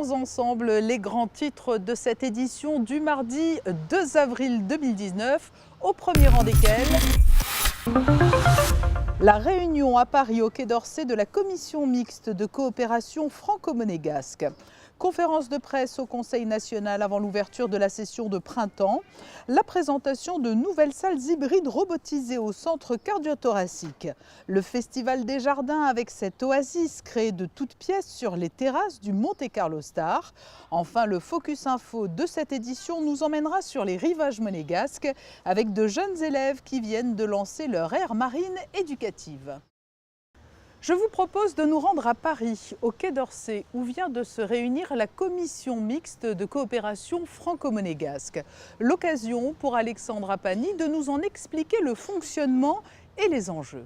Voyons ensemble les grands titres de cette édition du mardi 2 avril 2019, au premier rang desquels la réunion à Paris au Quai d'Orsay de la Commission mixte de coopération franco-monégasque. Conférence de presse au Conseil national avant l'ouverture de la session de printemps. La présentation de nouvelles salles hybrides robotisées au centre cardio-thoracique. Le Festival des Jardins avec cette oasis créée de toutes pièces sur les terrasses du Monte Carlo Star. Enfin, le Focus Info de cette édition nous emmènera sur les rivages monégasques avec de jeunes élèves qui viennent de lancer leur aire marine éducative. Je vous propose de nous rendre à Paris, au Quai d'Orsay, où vient de se réunir la Commission mixte de coopération franco-monégasque. L'occasion pour Alexandra Pani de nous en expliquer le fonctionnement et les enjeux.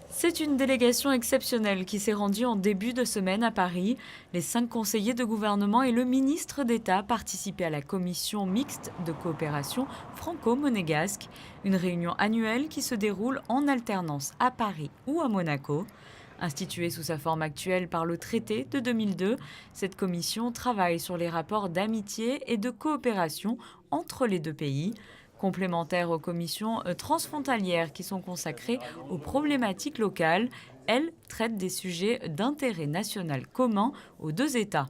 C'est une délégation exceptionnelle qui s'est rendue en début de semaine à Paris. Les 5 conseillers de gouvernement et le ministre d'État participaient à la commission mixte de coopération franco-monégasque, une réunion annuelle qui se déroule en alternance à Paris ou à Monaco. Instituée sous sa forme actuelle par le traité de 2002, cette commission travaille sur les rapports d'amitié et de coopération entre les deux pays. Complémentaires aux commissions transfrontalières qui sont consacrées aux problématiques locales, elles traitent des sujets d'intérêt national commun aux deux États.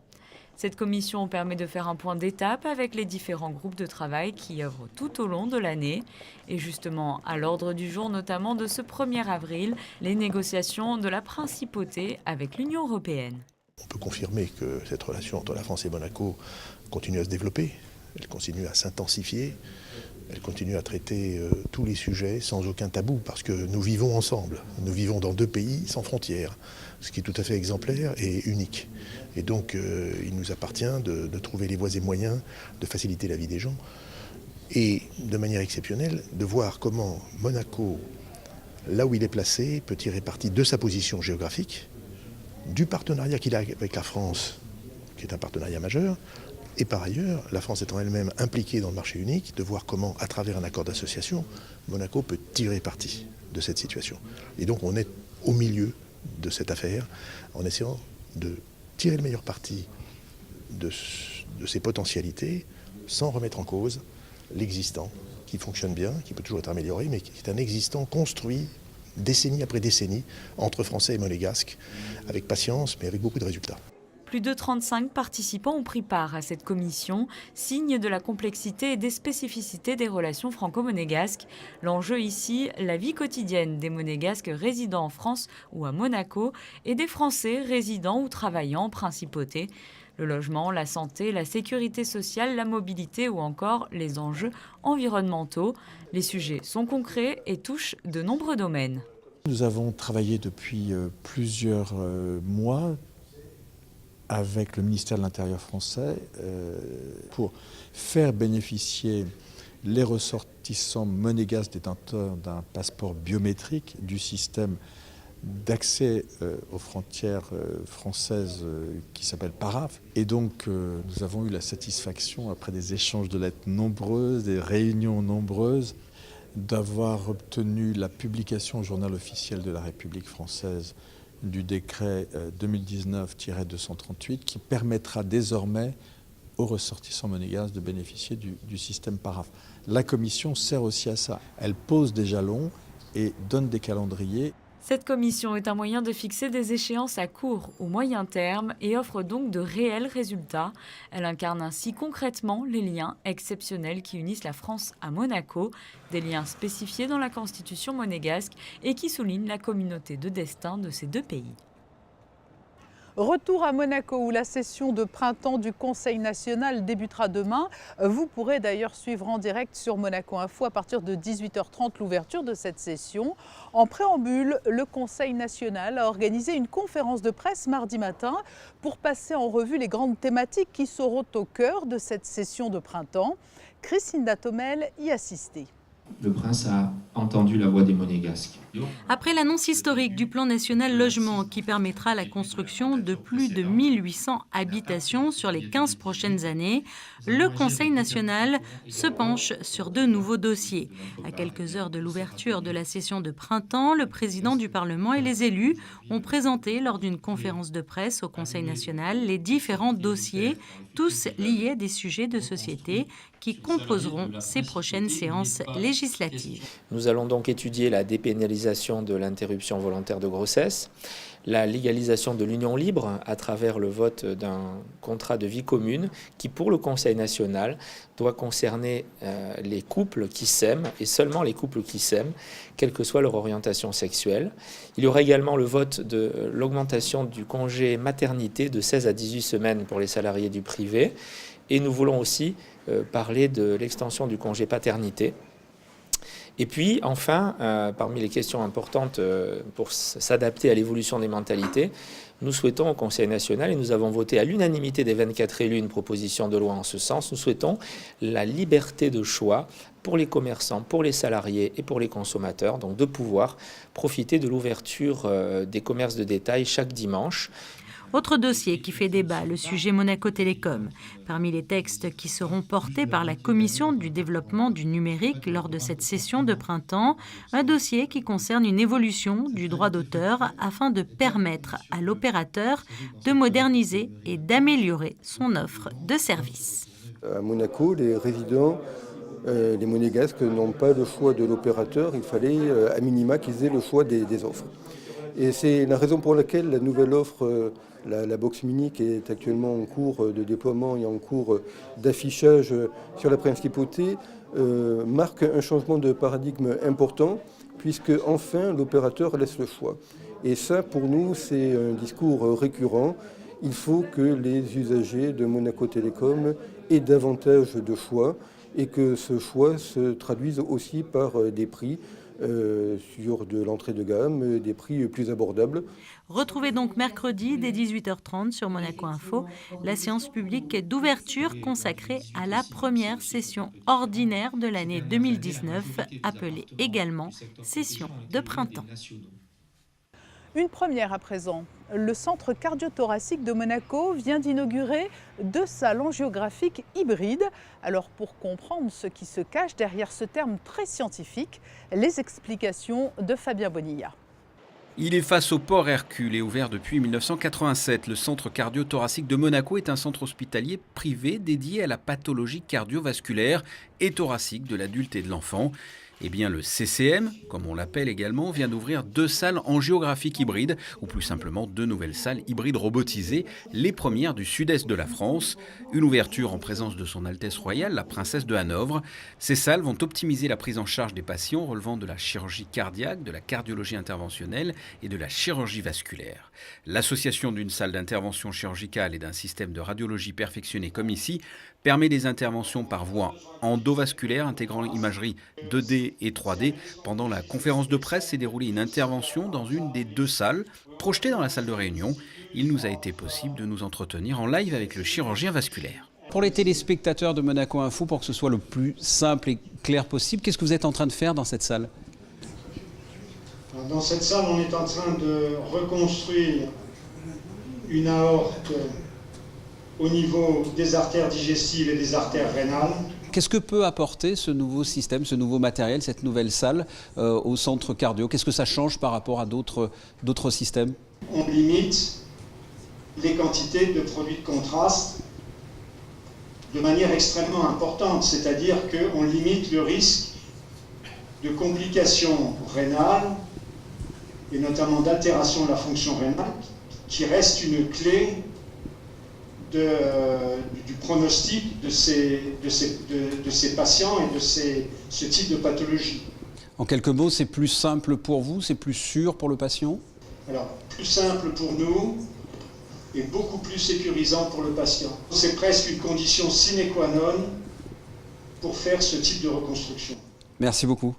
Cette commission permet de faire un point d'étape avec les différents groupes de travail qui œuvrent tout au long de l'année. Et justement, à l'ordre du jour notamment de ce 1er avril, les négociations de la principauté avec l'Union européenne. On peut confirmer que cette relation entre la France et Monaco continue à se développer, elle continue à s'intensifier. Elle continue à traiter tous les sujets sans aucun tabou, parce que nous vivons ensemble. Nous vivons dans 2 pays sans frontières, ce qui est tout à fait exemplaire et unique. Et donc, il nous appartient de trouver les voies et moyens de faciliter la vie des gens. Et de manière exceptionnelle, de voir comment Monaco, là où il est placé, peut tirer parti de sa position géographique, du partenariat qu'il a avec la France, qui est un partenariat majeur, et par ailleurs, la France étant elle-même impliquée dans le marché unique, de voir comment, à travers un accord d'association, Monaco peut tirer parti de cette situation. Et donc on est au milieu de cette affaire, en essayant de tirer le meilleur parti de ses potentialités, sans remettre en cause l'existant, qui fonctionne bien, qui peut toujours être amélioré, mais qui est un existant construit décennie après décennie entre Français et Monégasques, avec patience, mais avec beaucoup de résultats. Plus de 35 participants ont pris part à cette commission, signe de la complexité et des spécificités des relations franco-monégasques. L'enjeu ici, la vie quotidienne des monégasques résidant en France ou à Monaco et des Français résidant ou travaillant en principauté. Le logement, la santé, la sécurité sociale, la mobilité ou encore les enjeux environnementaux. Les sujets sont concrets et touchent de nombreux domaines. Nous avons travaillé depuis plusieurs mois avec le ministère de l'Intérieur français pour faire bénéficier les ressortissants monégasques détenteurs d'un passeport biométrique du système d'accès aux frontières françaises qui s'appelle PARAF. Et donc nous avons eu la satisfaction, après des échanges de lettres nombreuses, des réunions nombreuses, d'avoir obtenu la publication au journal officiel de la République française du décret 2019-238 qui permettra désormais aux ressortissants monégasques de bénéficier du système PARAF. La commission sert aussi à ça. Elle pose des jalons et donne des calendriers. Cette commission est un moyen de fixer des échéances à court ou moyen terme et offre donc de réels résultats. Elle incarne ainsi concrètement les liens exceptionnels qui unissent la France à Monaco, des liens spécifiés dans la Constitution monégasque et qui soulignent la communauté de destin de ces 2 pays. Retour à Monaco où la session de printemps du Conseil national débutera demain. Vous pourrez d'ailleurs suivre en direct sur Monaco Info à partir de 18h30 l'ouverture de cette session. En préambule, le Conseil national a organisé une conférence de presse mardi matin pour passer en revue les grandes thématiques qui seront au cœur de cette session de printemps. Christine Datomel y assistait. Le prince a entendu la voix des Monégasques. Après l'annonce historique du plan national logement qui permettra la construction de plus de 1800 habitations sur les 15 prochaines années, le Conseil national se penche sur de nouveaux dossiers. À quelques heures de l'ouverture de la session de printemps, le président du Parlement et les élus ont présenté lors d'une conférence de presse au Conseil national les différents dossiers, tous liés à des sujets de société qui composeront ces prochaines séances législatives. Nous allons donc étudier la dépénalisation de l'interruption volontaire de grossesse, la légalisation de l'union libre à travers le vote d'un contrat de vie commune qui, pour le Conseil national, doit concerner les couples qui s'aiment et seulement les couples qui s'aiment, quelle que soit leur orientation sexuelle. Il y aura également le vote de l'augmentation du congé maternité de 16 à 18 semaines pour les salariés du privé. Et nous voulons aussi parler de l'extension du congé paternité. Et puis, enfin, parmi les questions importantes pour s'adapter à l'évolution des mentalités, nous souhaitons au Conseil national, et nous avons voté à l'unanimité des 24 élus une proposition de loi en ce sens, nous souhaitons la liberté de choix pour les commerçants, pour les salariés et pour les consommateurs, donc de pouvoir profiter de l'ouverture des commerces de détail chaque dimanche. Autre dossier qui fait débat, le sujet Monaco Télécom. Parmi les textes qui seront portés par la Commission du développement du numérique lors de cette session de printemps, un dossier qui concerne une évolution du droit d'auteur afin de permettre à l'opérateur de moderniser et d'améliorer son offre de services. À Monaco, les résidents, les Monégasques n'ont pas le choix de l'opérateur, il fallait à minima qu'ils aient le choix des offres. Et c'est la raison pour laquelle la nouvelle offre, la Box Mini, qui est actuellement en cours de déploiement et en cours d'affichage sur la principauté, marque un changement de paradigme important, puisque enfin l'opérateur laisse le choix. Et ça, pour nous, c'est un discours récurrent. Il faut que les usagers de Monaco Télécom aient davantage de choix et que ce choix se traduise aussi par des prix sur de l'entrée de gamme, des prix plus abordables. Retrouvez donc mercredi dès 18h30 sur Monaco Info la séance publique d'ouverture consacrée à la première session ordinaire de l'année 2019, appelée également session de printemps. Une première à présent. Le centre cardio-thoracique de Monaco vient d'inaugurer 2 salles angiographiques hybrides. Alors pour comprendre ce qui se cache derrière ce terme très scientifique, les explications de Fabien Bonilla. Il est face au port Hercule et ouvert depuis 1987. Le centre cardio-thoracique de Monaco est un centre hospitalier privé dédié à la pathologie cardiovasculaire et thoracique de l'adulte et de l'enfant. Eh bien, le CCM, comme on l'appelle également, vient d'ouvrir 2 salles angiographiques hybrides, ou plus simplement 2 nouvelles salles hybrides robotisées, les premières du sud-est de la France. Une ouverture en présence de son Altesse royale, la princesse de Hanovre. Ces salles vont optimiser la prise en charge des patients relevant de la chirurgie cardiaque, de la cardiologie interventionnelle et de la chirurgie vasculaire. L'association d'une salle d'intervention chirurgicale et d'un système de radiologie perfectionné comme ici permet des interventions par voie endovasculaire intégrant imagerie 2D et 3D. Pendant la conférence de presse s'est déroulée une intervention dans une des 2 salles. Projetée dans la salle de réunion, il nous a été possible de nous entretenir en live avec le chirurgien vasculaire. Pour les téléspectateurs de Monaco Info, pour que ce soit le plus simple et clair possible, qu'est-ce que vous êtes en train de faire dans cette salle ? Dans cette salle, on est en train de reconstruire une aorte au niveau des artères digestives et des artères rénales. Qu'est-ce que peut apporter ce nouveau système, ce nouveau matériel, cette nouvelle salle au centre cardio ? Qu'est-ce que ça change par rapport à d'autres systèmes ? On limite les quantités de produits de contraste de manière extrêmement importante, c'est-à-dire qu'on limite le risque de complications rénales et notamment d'altération de la fonction rénale, qui reste une clé du pronostic de ces patients et de ce type de pathologie. En quelques mots, c'est plus simple pour vous, c'est plus sûr pour le patient ? Alors, plus simple pour nous et beaucoup plus sécurisant pour le patient. C'est presque une condition sine qua non pour faire ce type de reconstruction. Merci beaucoup.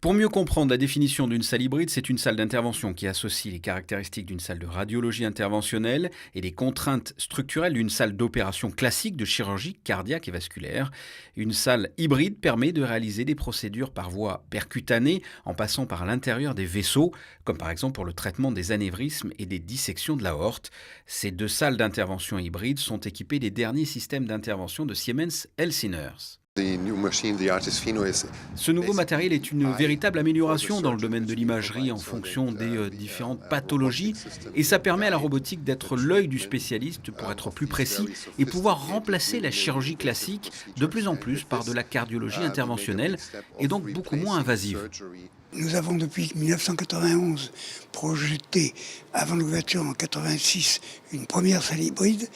Pour mieux comprendre la définition d'une salle hybride, c'est une salle d'intervention qui associe les caractéristiques d'une salle de radiologie interventionnelle et les contraintes structurelles d'une salle d'opération classique de chirurgie cardiaque et vasculaire. Une salle hybride permet de réaliser des procédures par voie percutanée en passant par l'intérieur des vaisseaux, comme par exemple pour le traitement des anévrismes et des dissections de l'aorte. Ces 2 salles d'intervention hybrides sont équipées des derniers systèmes d'intervention de Siemens Healthineers. Ce nouveau matériel est une véritable amélioration dans le domaine de l'imagerie en fonction des différentes pathologies et ça permet à la robotique d'être l'œil du spécialiste pour être plus précis et pouvoir remplacer la chirurgie classique de plus en plus par de la cardiologie interventionnelle et donc beaucoup moins invasive. Nous avons depuis 1991 projeté, avant l'ouverture en 1986, une première salle hybride.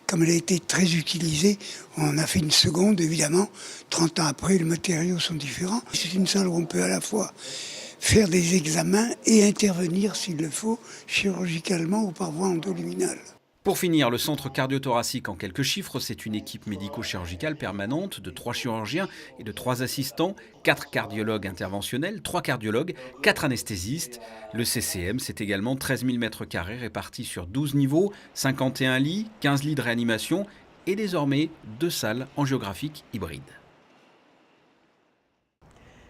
Comme elle a été très utilisée, on a fait une seconde, évidemment. 30 ans après, les matériaux sont différents. C'est une salle où on peut à la fois faire des examens et intervenir, s'il le faut, chirurgicalement ou par voie endoluminale. Pour finir, le centre cardio-thoracique, en quelques chiffres, c'est une équipe médico-chirurgicale permanente de 3 chirurgiens et de 3 assistants, 4 cardiologues interventionnels, 3 cardiologues, 4 anesthésistes. Le CCM, c'est également 13 000 m² répartis sur 12 niveaux, 51 lits, 15 lits de réanimation et désormais 2 salles angiographiques hybrides.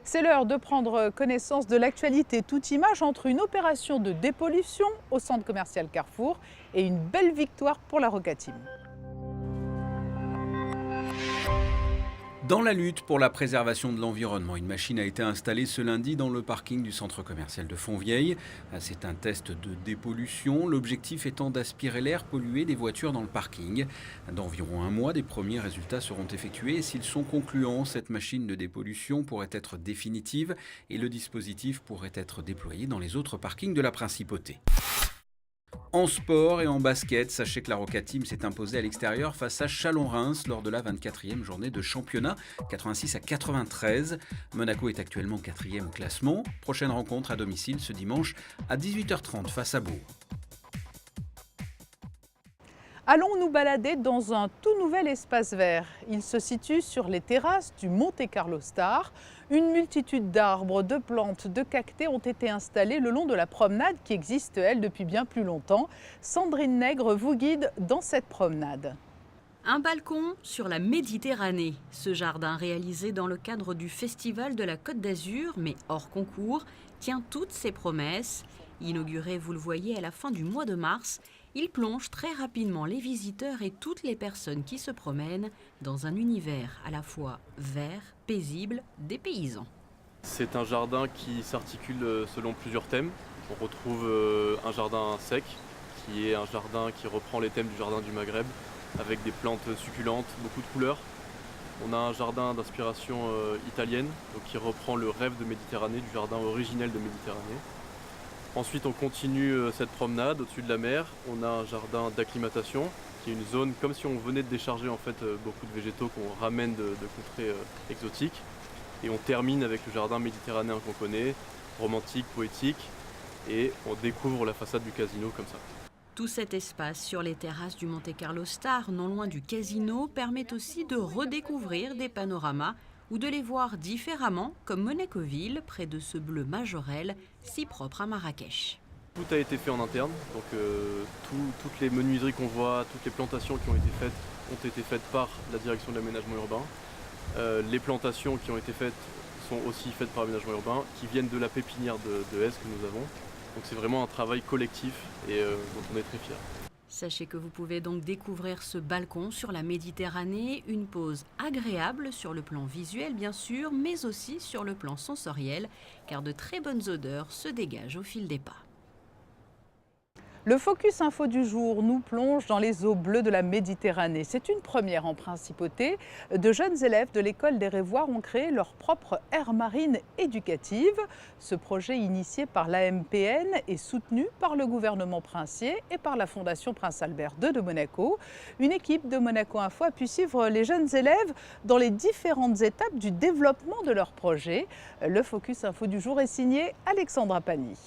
C'est l'heure de prendre connaissance de l'actualité toute image entre une opération de dépollution au centre commercial Carrefour et une belle victoire pour la Roca Team. Dans la lutte pour la préservation de l'environnement, une machine a été installée ce lundi dans le parking du centre commercial de Fontvieille. C'est un test de dépollution, l'objectif étant d'aspirer l'air pollué des voitures dans le parking. Dans environ un mois, des premiers résultats seront effectués et s'ils sont concluants, cette machine de dépollution pourrait être définitive et le dispositif pourrait être déployé dans les autres parkings de la principauté. En sport et en basket, sachez que la Roca Team s'est imposée à l'extérieur face à Chalon-Reims lors de la 24e journée de championnat, 86-93. Monaco est actuellement 4e au classement. Prochaine rencontre à domicile ce dimanche à 18h30 face à Bourg. Allons nous balader dans un tout nouvel espace vert. Il se situe sur les terrasses du Monte Carlo Star. Une multitude d'arbres, de plantes, de cactés ont été installés le long de la promenade qui existe, elle, depuis bien plus longtemps. Sandrine Nègre vous guide dans cette promenade. Un balcon sur la Méditerranée. Ce jardin réalisé dans le cadre du Festival de la Côte d'Azur, mais hors concours, tient toutes ses promesses. Inauguré, vous le voyez, à la fin du mois de mars, il plonge très rapidement les visiteurs et toutes les personnes qui se promènent dans un univers à la fois vert, paisible, dépaysant. C'est un jardin qui s'articule selon plusieurs thèmes. On retrouve un jardin sec, qui est un jardin qui reprend les thèmes du jardin du Maghreb, avec des plantes succulentes, beaucoup de couleurs. On a un jardin d'inspiration italienne, donc qui reprend le rêve de Méditerranée, du jardin originel de Méditerranée. Ensuite, on continue cette promenade au-dessus de la mer. On a un jardin d'acclimatation, qui est une zone comme si on venait de décharger en fait beaucoup de végétaux qu'on ramène de contrées exotiques. Et on termine avec le jardin méditerranéen qu'on connaît, romantique, poétique, et on découvre la façade du casino comme ça. Tout cet espace sur les terrasses du Monte Carlo Star, non loin du casino, permet aussi de redécouvrir des panoramas ou de les voir différemment, comme Monaco-Ville, près de ce bleu majorel, si propre à Marrakech. Tout a été fait en interne, donc toutes les menuiseries qu'on voit, toutes les plantations qui ont été faites par la direction de l'aménagement urbain. Les plantations qui ont été faites sont aussi faites par l'aménagement urbain, qui viennent de la pépinière de Hesse que nous avons. Donc c'est vraiment un travail collectif et dont on est très fiers. Sachez que vous pouvez donc découvrir ce balcon sur la Méditerranée, une pause agréable sur le plan visuel bien sûr, mais aussi sur le plan sensoriel, car de très bonnes odeurs se dégagent au fil des pas. Le Focus Info du jour nous plonge dans les eaux bleues de la Méditerranée. C'est une première en principauté. De jeunes élèves de l'école des Révoirs ont créé leur propre aire marine éducative. Ce projet initié par l'AMPN est soutenu par le gouvernement princier et par la Fondation Prince Albert II de Monaco. Une équipe de Monaco Info a pu suivre les jeunes élèves dans les différentes étapes du développement de leur projet. Le Focus Info du jour est signé Alexandra Pani.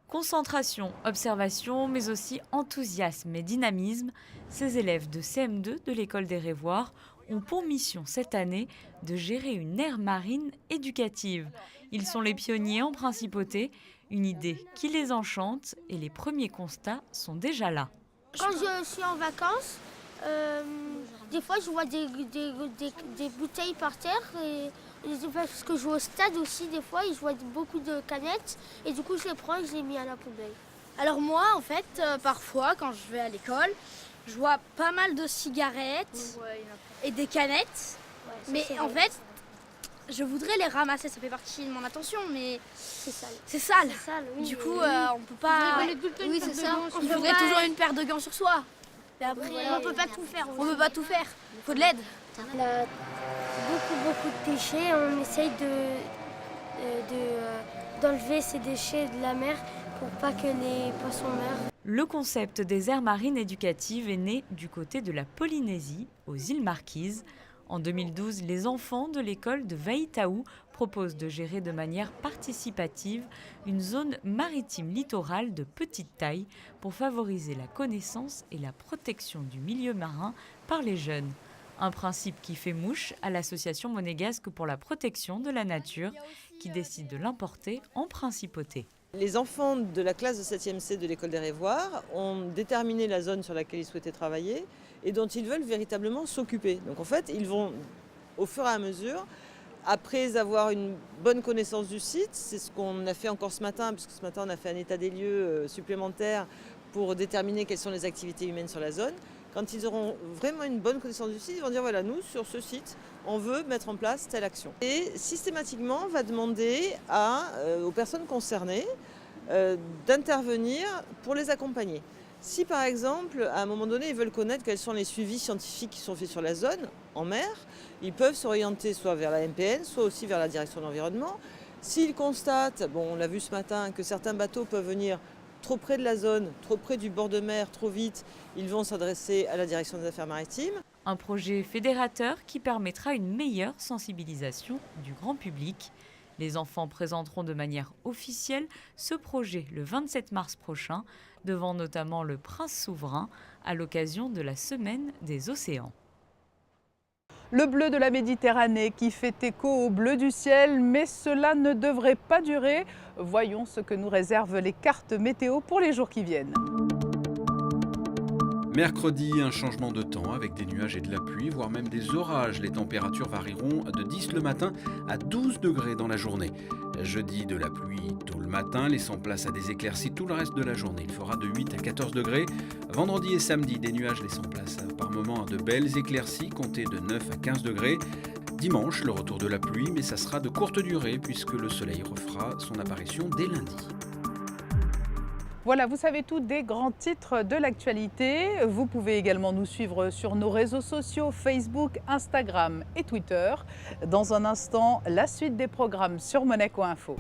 Concentration, observation, mais aussi enthousiasme et dynamisme, ces élèves de CM2 de l'école des Révoirs ont pour mission cette année de gérer une aire marine éducative. Ils sont les pionniers en principauté, une idée qui les enchante et les premiers constats sont déjà là. Quand je suis en vacances, des fois je vois des bouteilles par terre. Parce que je joue au stade aussi des fois et je vois beaucoup de canettes et du coup je les prends et je les mets à la poubelle. Alors moi en fait parfois quand je vais à l'école je vois pas mal de cigarettes et des canettes mais en fait je voudrais les ramasser, ça fait partie de mon attention mais c'est sale. C'est sale. Oui, du coup on peut pas... Oui c'est ça. On devrait toujours une paire de gants sur soi. Mais après on peut pas tout faire. On peut pas tout faire, il faut de l'aide. On a beaucoup de déchets, on essaye d'enlever ces déchets de la mer pour pas que les poissons meurent. Le concept des aires marines éducatives est né du côté de la Polynésie, aux îles Marquises. En 2012, les enfants de l'école de Vaïtaou proposent de gérer de manière participative une zone maritime littorale de petite taille pour favoriser la connaissance et la protection du milieu marin par les jeunes. Un principe qui fait mouche à l'association monégasque pour la protection de la nature qui décide de l'importer en principauté. Les enfants de la classe de 7e C de l'école des Révoirs ont déterminé la zone sur laquelle ils souhaitaient travailler et dont ils veulent véritablement s'occuper. Donc en fait, ils vont au fur et à mesure, après avoir une bonne connaissance du site, c'est ce qu'on a fait encore ce matin, puisque ce matin on a fait un état des lieux supplémentaire pour déterminer quelles sont les activités humaines sur la zone. Quand ils auront vraiment une bonne connaissance du site, ils vont dire voilà, nous, sur ce site, on veut mettre en place telle action. Et systématiquement, on va demander aux personnes concernées d'intervenir pour les accompagner. Si par exemple, à un moment donné, ils veulent connaître quels sont les suivis scientifiques qui sont faits sur la zone, en mer, ils peuvent s'orienter soit vers la MPN, soit aussi vers la direction de l'environnement. S'ils constatent, on l'a vu ce matin, que certains bateaux peuvent venir trop près de la zone, trop près du bord de mer, trop vite, ils vont s'adresser à la direction des affaires maritimes. Un projet fédérateur qui permettra une meilleure sensibilisation du grand public. Les enfants présenteront de manière officielle ce projet le 27 mars prochain, devant notamment le Prince souverain à l'occasion de la Semaine des océans. Le bleu de la Méditerranée qui fait écho au bleu du ciel, mais cela ne devrait pas durer. Voyons ce que nous réservent les cartes météo pour les jours qui viennent. Mercredi, un changement de temps avec des nuages et de la pluie, voire même des orages. Les températures varieront de 10 le matin à 12 degrés dans la journée. Jeudi, de la pluie tôt le matin, laissant place à des éclaircies tout le reste de la journée. Il fera de 8 à 14 degrés. Vendredi et samedi, des nuages laissant place par moments à de belles éclaircies, comptées de 9 à 15 degrés. Dimanche, le retour de la pluie, mais ça sera de courte durée puisque le soleil refera son apparition dès lundi. Voilà, vous savez tout des grands titres de l'actualité. Vous pouvez également nous suivre sur nos réseaux sociaux, Facebook, Instagram et Twitter. Dans un instant, la suite des programmes sur Monaco Info.